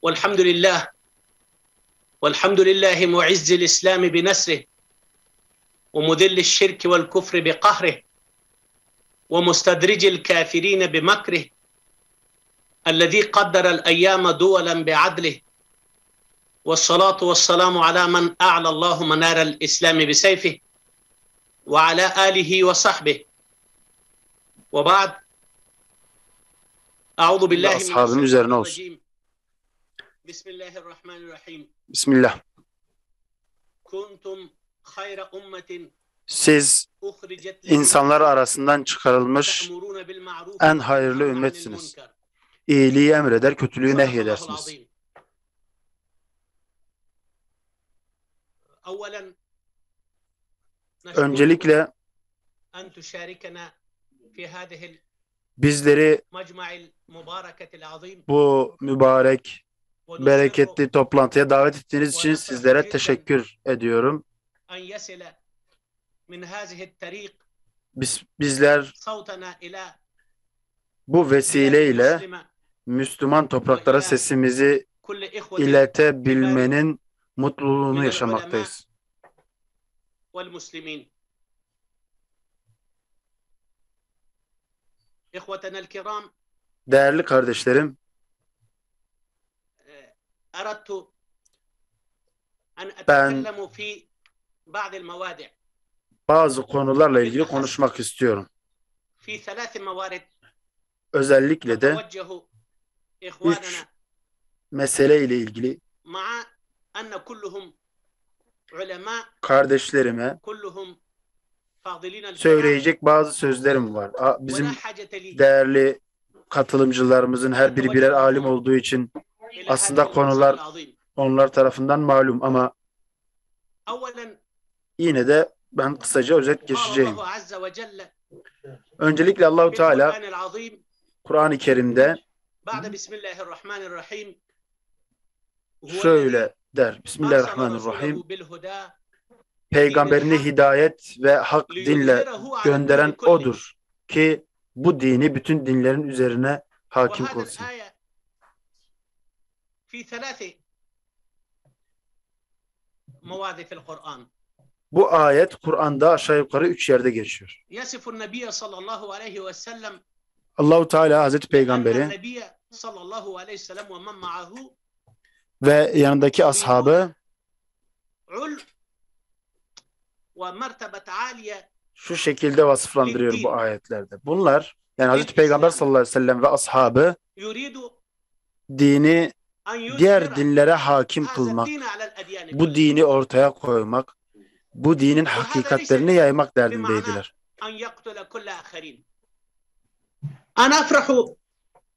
والحمد لله والحمد لله معز الإسلام بنسره ومذل الشرك والكفر بقهره ومستدرج الكافرين بمكره الذي قدر الأيام دولا بعدله والصلاة والسلام على من أعلى الله منار الإسلام بسيفه وعلى آله وصحبه وبعد أعوذ بالله من Ashabın الشيطان üzerine olsun. الرجيم بسم الله الرحمن الرحيم Bismillah. كنتم خير أمة Siz أخرجت insanlar للناس arasından çıkarılmış تأمرون بالمعروف en hayırlı وتنهون عن ümmetsiniz. المنكر İyiliği emreder, kötülüğü صدق الله nehyedersiniz. العظيم. أولا نشكركم Öncelikle أن تشاركنا في هذه bizleri المجمع المباركة العظيم bu mübarek, ونسر bereketli toplantıya davet ettiğiniz için sizlere teşekkür ediyorum. أن يصل من هذه الطريق Bizler صوتنا إلى bu بلاد vesileyle مسلمة Müslüman topraklara sesimizi كل إخوة iletebilmenin mutluluğunu من العلماء yaşamaktayız. والمسلمين. إخوتنا الكرام، Değerli kardeşlerim, أردت أن ben أتكلم في بعض المواضع bazı konularla ilgili konuşmak istiyorum. في ثلاث موارد Özellikle de أتوجه إخواننا üç mesele ile ilgili مع أن كلهم علماء kardeşlerime كلهم فاضلين الكرام söyleyecek bazı sözlerim var. Bizim ولا حاجة لي değerli katılımcılarımızın her biri birer alim olduğu için إلى aslında هذه المنصب konular العظيم. onlar tarafından malum ama أولا yine de ben kısaca özet قال geçeceğim. الله عز وجل Öncelikle Allahu في Teala القرآن العظيم Kur'an-ı Kerim'de بعد بسم الله الرحمن الرحيم هو الذي şöyle der. أرسل Bismillahirrahmanirrahim. رسوله بالهدى Peygamberini hidayet ve hak dinle ليظهره على gönderen الدين كله. odur ki bu dini bütün dinlerin üzerine hakim وهذا kılsın. الآية في ثلاث مواضع في القرآن. Bu ayet Kur'an'da aşağı yukarı 3 yerde geçiyor. يصف النبي صلى الله عليه وسلم Allahu Teala Hazreti أن Peygamberi النبي صلى الله عليه وسلم ومن معه ve yanındaki ashabı علم ومرتبة عالية şu şekilde vasıflandırıyor bu ayetlerde. Bunlar yani Hazreti Peygamber sallallahu aleyhi ve sellem ve ashabı يريد dini أن diğer يظهر dinlere hakim هذا kılmak, الدين على الأديان bu كلها. dini ortaya koymak, bu dinin hakikatlerini yaymak derdindeydiler. أن يقتل كل آخرين. أنا أفرح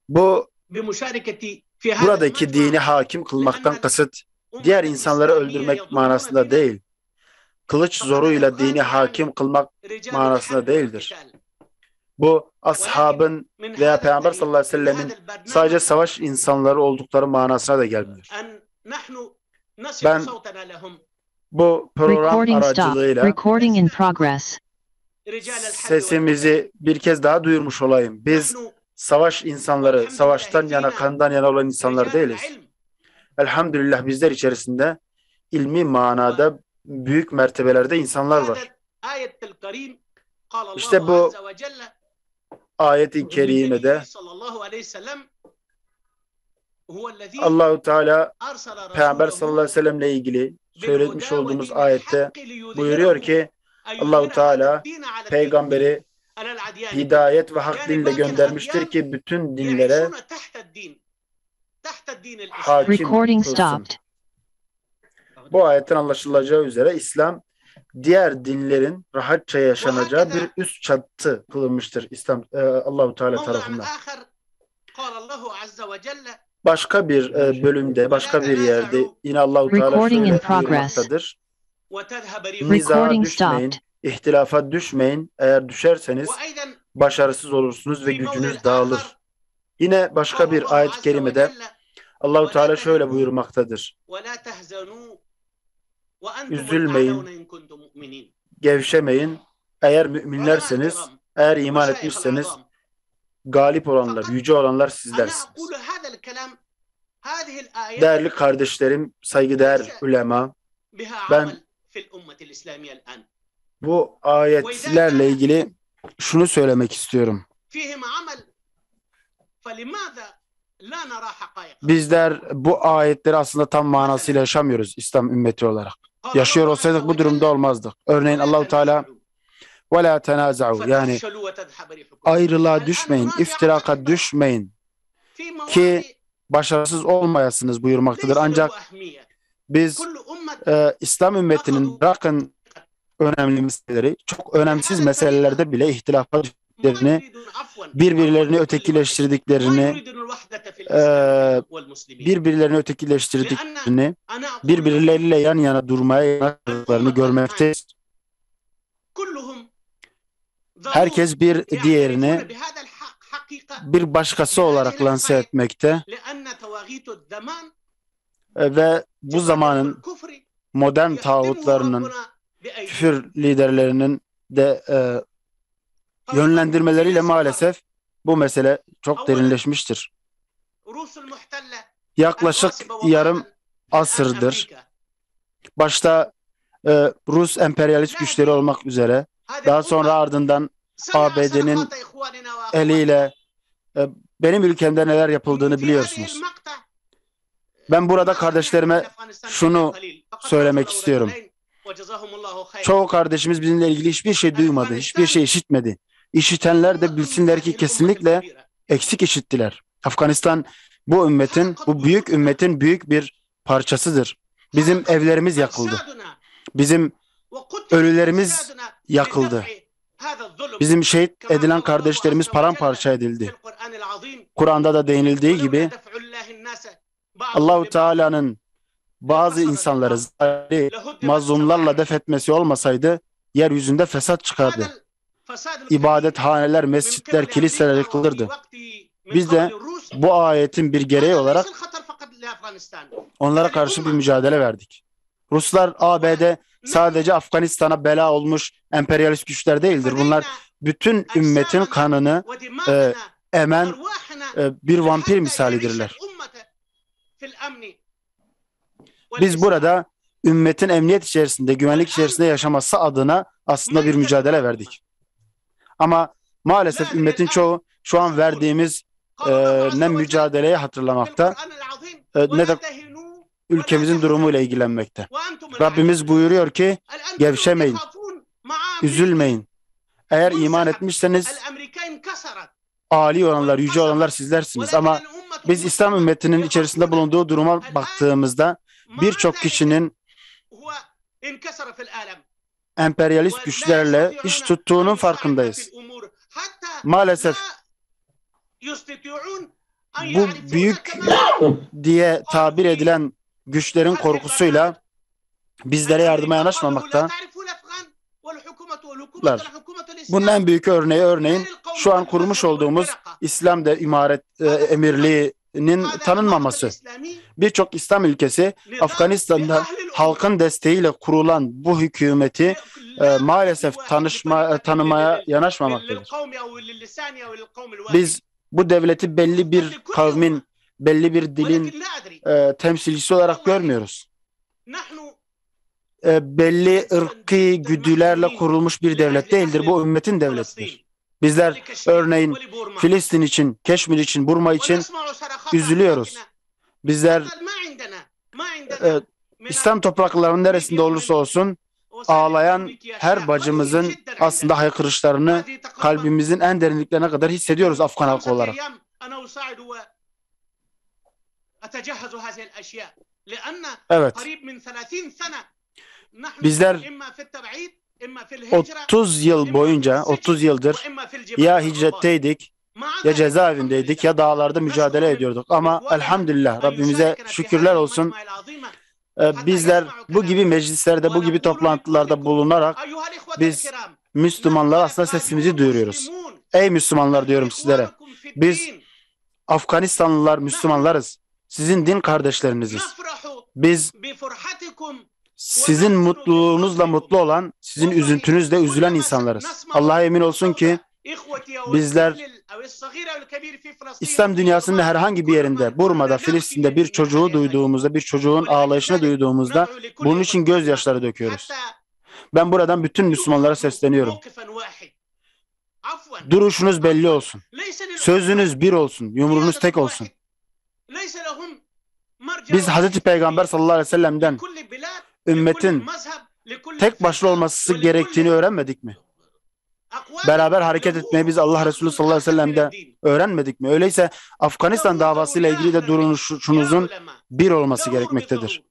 Bu بمشاركتي في هذا buradaki المجمع dini hakim kılmaktan kasıt diğer insanları öldürmek manasında değil, kılıç zoruyla dini hakim kılmak رجال manasında الحرب değildir. والقتال. Bu ashabın من veya هذا Peygamber الطريق، sallallahu aleyhi ve من sellemin هذا البرنامج، sadece savaş insanları oldukları manasına da gelmiyor. أن نحن نصل Ben صوتنا لهم bu program Recording stop. aracılığıyla Recording in progress. رجال الحرب والقتال. sesimizi bir kez daha duyurmuş olayım. Biz نحن savaş insanları, savaştan yana, kandan yana olan insanlar رجال değiliz. العلم. Elhamdülillah bizler içerisinde ilmi manada büyük mertebelerde insanlar هذا var. آية الكريم قال الله İşte bu عز وجل ayet-i kerimede للنبي صلى الله عليه وسلم هو الذي Allahu Teala أرسل Peygamber رسوله sallallahu aleyhi ve sellemle ilgili söylemiş بالهدى olduğumuz ودين ayette الحق buyuruyor ليظهره ki أن Allahu يظهر Teala هذا الدين على الدين peygamberi على الأديان hidayet ve hak Yani dinle bakın göndermiştir adyan ki bütün dinlere يعيشون تحت الدين تحت الدين الإسلامي. hakim Recording kılsın. stopped. Bu ayetten anlaşılacağı üzere İslam diğer dinlerin rahatça yaşanacağı bir üst çatı kılınmıştır İslam Allahu Teala موضع tarafından. آخر قال الله عز وجل Başka bir bölümde, başka bir yerde yine Allahu Teala Recording in şöyle progress. buyurmaktadır. وتذهب ريحكم. Nizağa Recording düşmeyin, stopped. ihtilafa düşmeyin. Eğer düşerseniz وأيضا başarısız olursunuz ve في موضع gücünüz آخر dağılır. Yine başka قال bir الله ayet-i عز kerimede وجل Allahu Teala şöyle buyurmaktadır. ولا تهزنوا وأنتم Üzülmeyin, الأعلون إن كنتم مؤمنين. gevşemeyin. Eğer müminlerseniz, علماء الكرام eğer iman مشايخ etmişseniz العظام galip olanlar, yüce olanlar أنا sizlersiniz. أقول هذا الكلام Değerli kardeşlerim, saygıdeğer ulema, ben bu ayetlerle ilgili şunu söylemek istiyorum. Bizler bu ayetleri aslında tam manasıyla yaşamıyoruz İslam ümmeti olarak. Yaşıyor olsaydık bu durumda olmazdık. Örneğin Allahu Teala ve la tenaza'u, yani ayrılığa düşmeyin, iftiraka düşmeyin ki başarısız olmayasınız buyurmaktadır. Ancak biz İslam ümmetinin bırakın önemli meseleleri, çok önemsiz meselelerde bile ihtilafa düştüklerini, birbirlerini ötekileştirdiklerini, birbirleriyle yan yana durmaya yanaştıklarını görmekteyiz. Herkes bir diğerini bir başkası olarak lanse etmekte ve bu zamanın modern tağutlarının, küfür liderlerinin de yönlendirmeleriyle maalesef bu mesele çok derinleşmiştir. Yaklaşık yarım asırdır başta Rus emperyalist güçleri olmak üzere, daha sonra ardından ABD'nin eliyle benim ülkemde neler yapıldığını biliyorsunuz. Ben burada kardeşlerime şunu söylemek istiyorum. Çoğu kardeşimiz bizimle ilgili hiçbir şey duymadı, hiçbir şey işitmedi. İşitenler de bilsinler ki kesinlikle eksik işittiler. Afganistan bu ümmetin, bu büyük ümmetin büyük bir parçasıdır. Bizim evlerimiz yakıldı. Bizim ölülerimiz yakıldı. Bizim şehit edilen kardeşlerimiz paramparça edildi. Kur'an'da da değinildiği gibi Allahu Teala'nın bazı insanları mazlumlarla def etmesi olmasaydı yeryüzünde fesat çıkardı. İbadethaneler, mescitler, kiliseler yıkılırdı. Biz de bu ayetin bir gereği olarak onlara karşı bir mücadele verdik. Ruslar, ABD sadece Afganistan'a bela olmuş emperyalist güçler değildir. Bunlar bütün ümmetin kanını emen bir vampir misalidirler. Biz burada ümmetin emniyet içerisinde, güvenlik içerisinde yaşaması adına aslında bir mücadele verdik. Ama maalesef ümmetin çoğu şu an verdiğimiz ne mücadeleye hatırlamakta ne de ülkemizin durumuyla ilgilenmekte. Rabbimiz buyuruyor ki gevşemeyin, üzülmeyin. Eğer iman etmişseniz âli olanlar, yüce olanlar sizlersiniz. Ama biz İslam ümmetinin içerisinde bulunduğu duruma baktığımızda birçok kişinin emperyalist güçlerle iş tuttuğunun farkındayız. Maalesef bu büyük diye tabir edilen güçlerin korkusuyla bizlere yardıma yanaşmamakta. Bunun en büyük örneğin şu an kurmuş olduğumuz İslam İmaret Emirliği'nin tanınmaması. Birçok İslam ülkesi Afganistan'da halkın desteğiyle kurulan bu hükümeti maalesef tanımaya yanaşmamaktadır. Biz bu devleti belli bir kavmin, belli bir dilin temsilcisi olarak görmüyoruz. Belli ırkî güdülerle kurulmuş bir devlet değildir. Bu ümmetin devletidir. Bizler örneğin Filistin için, Keşmir için, Burma için üzülüyoruz. Bizler İslam topraklarının neresinde olursa olsun ağlayan her bacımızın aslında haykırışlarını kalbimizin en derinliklerine kadar hissediyoruz Afgan halkı olarak. Evet. Bizler 30 yıl boyunca, 30 yıldır ya hicretteydik, ya cezaevindeydik, ya dağlarda mücadele ediyorduk. Ama elhamdülillah Rabbimize şükürler olsun. Bizler bu gibi meclislerde, bu gibi toplantılarda bulunarak biz Müslümanlar aslında sesimizi duyuruyoruz. Ey Müslümanlar diyorum sizlere. Biz Afganistanlılar Müslümanlarız. Sizin din kardeşleriniziz. Biz sizin mutluluğunuzla mutlu olan, sizin üzüntünüzle üzülen insanlarız. Allah'a emin olsun ki Bizler İslam dünyasının herhangi bir yerinde, Burma'da, Filistin'de bir çocuğu duyduğumuzda, bir çocuğun ağlayışını duyduğumuzda bunun için gözyaşları döküyoruz. Ben buradan bütün Müslümanlara sesleniyorum. Duruşunuz belli olsun. Sözünüz bir olsun. Yumruğunuz tek olsun. Biz Hazreti Peygamber sallallahu aleyhi ve sellem'den ümmetin tek başlı olması gerektiğini öğrenmedik mi? Beraber hareket etmeyi biz Allah Resulü sallallahu aleyhi ve sellem'de öğrenmedik mi? Öyleyse Afganistan davasıyla ilgili de duruşunuzun bir olması gerekmektedir.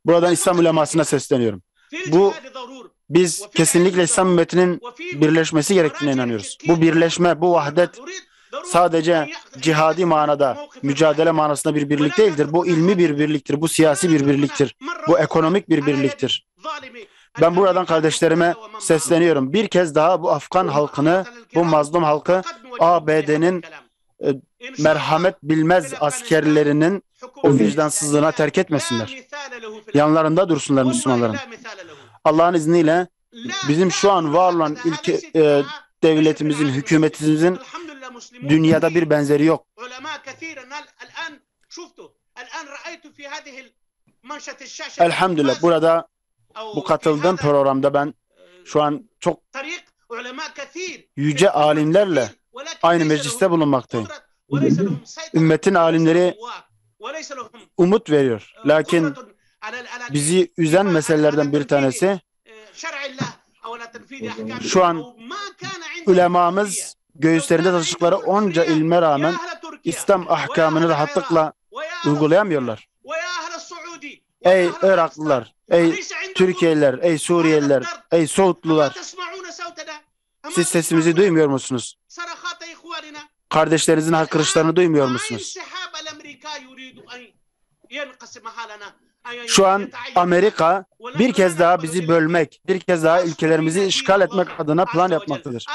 Buradan İslam ulemasına sesleniyorum. Biz kesinlikle İslam ümmetinin birleşmesi gerektiğine inanıyoruz. Bu birleşme, bu vahdet sadece cihadi manada, mücadele manasında bir birlik değildir. Bu ilmi bir birliktir, bu siyasi bir birliktir, bu ekonomik bir birliktir. Ben buradan kardeşlerime sesleniyorum. Bir kez daha bu Afgan halkını, bu mazlum halkı ABD'nin merhamet bilmez askerlerinin o vicdansızlığına terk etmesinler. Yanlarında dursunlar Müslümanların. Allah'ın izniyle bizim şu an var olan devletimizin, hükümetimizin dünyada bir benzeri yok. Elhamdülillah burada bu katıldığım programda ben şu an çok yüce alimlerle aynı mecliste bulunmaktayım. Ümmetin alimleri umut veriyor. Lakin bizi üzen meselelerden bir tanesi şu an ulemamız göğüslerinde taşıdıkları onca ilme rağmen İslam ahkamını rahatlıkla uygulayamıyorlar. Ey Iraklılar, ey Türkiye'liler, ey Suriyeliler, ey Suudlular, siz sesimizi duymuyor musunuz? Kardeşlerinizin haykırışlarını duymuyor musunuz? Şu an Amerika bir kez daha bizi bölmek, bir kez daha ülkelerimizi işgal etmek adına plan yapmaktadır.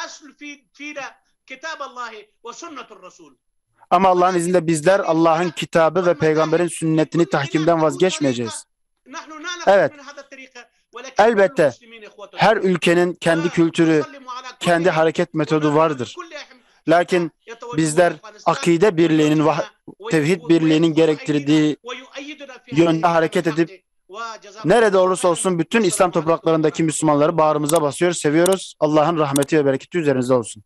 Ama Allah'ın izniyle bizler Allah'ın kitabı ve peygamberin sünnetini tahkimden vazgeçmeyeceğiz. Evet, elbette her ülkenin kendi kültürü, kendi hareket metodu vardır. Lakin bizler akide birliğinin, tevhid birliğinin gerektirdiği yönde hareket edip nerede olursa olsun bütün İslam topraklarındaki Müslümanları bağrımıza basıyoruz, seviyoruz. Allah'ın rahmeti ve bereketi üzerinize olsun.